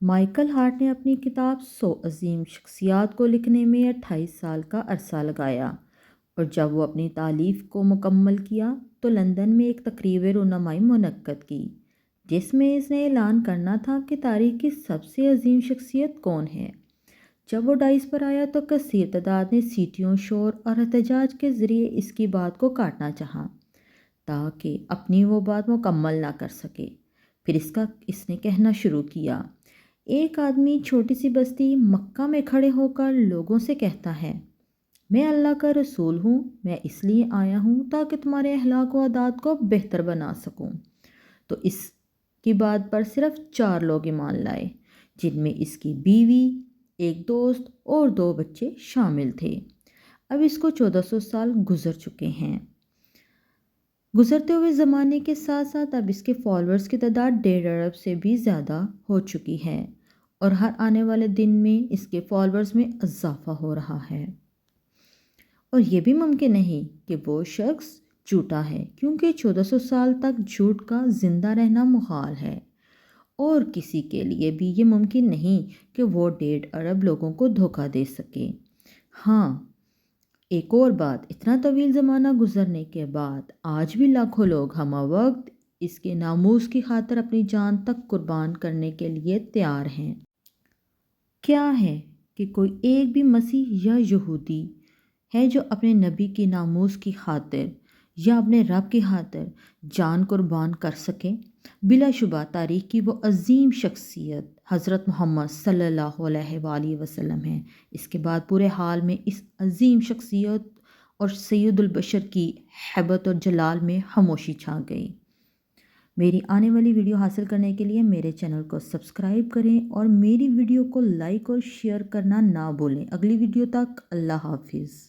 Michael Hart نے اپنی کتاب 100 عظیم شخصیات کو لکھنے میں 28 سال کا عرصہ لگایا، اور جب وہ اپنی تالیف کو مکمل کیا تو لندن میں ایک تقریب رونمائی منعقد کی، جس میں اس نے اعلان کرنا تھا کہ تاریخ کی سب سے عظیم شخصیت کون ہے۔ جب وہ ڈائس پر آیا تو کثیر تعداد نے سیٹیوں، شور اور احتجاج کے ذریعے اس کی بات کو کاٹنا چاہا تاکہ اپنی وہ بات مکمل نہ کر سکے۔ پھر اس نے کہنا شروع کیا: ایک آدمی چھوٹی سی بستی مکہ میں کھڑے ہو کر لوگوں سے کہتا ہے، میں اللہ کا رسول ہوں، میں اس لیے آیا ہوں تاکہ تمہارے اخلاق و عادات کو بہتر بنا سکوں۔ تو اس کی بات پر صرف 4 لوگ ایمان لائے، جن میں اس کی بیوی، ایک دوست اور 2 بچے شامل تھے۔ اب اس کو 1400 سال گزر چکے ہیں۔ گزرتے ہوئے زمانے کے ساتھ ساتھ اب اس کے فالوورز کی تعداد 1.5 ارب سے بھی زیادہ ہو چکی ہے، اور ہر آنے والے دن میں اس کے فالوورز میں اضافہ ہو رہا ہے۔ اور یہ بھی ممکن نہیں کہ وہ شخص جھوٹا ہے، کیونکہ 1400 سال تک جھوٹ کا زندہ رہنا محال ہے، اور کسی کے لیے بھی یہ ممکن نہیں کہ وہ 1.5 ارب لوگوں کو دھوکہ دے سکے۔ ہاں، ایک اور بات، اتنا طویل زمانہ گزرنے کے بعد آج بھی لاکھوں لوگ ہمہ وقت اس کے ناموس کی خاطر اپنی جان تک قربان کرنے کے لیے تیار ہیں۔ کیا ہے کہ کوئی ایک بھی مسیح یا یہودی ہے جو اپنے نبی کی ناموس کی خاطر یا اپنے رب کی خاطر جان قربان کر سکے؟ بلا شبہ تاریخ کی وہ عظیم شخصیت حضرت محمد صلی اللہ علیہ وآلہ وسلم ہے۔ اس کے بعد پورے حال میں اس عظیم شخصیت اور سید البشر کی ہیبت اور جلال میں خاموشی چھا گئی۔ میری آنے والی ویڈیو حاصل کرنے کے لیے میرے چینل کو سبسکرائب کریں اور میری ویڈیو کو لائک اور شیئر کرنا نہ بھولیں۔ اگلی ویڈیو تک اللہ حافظ۔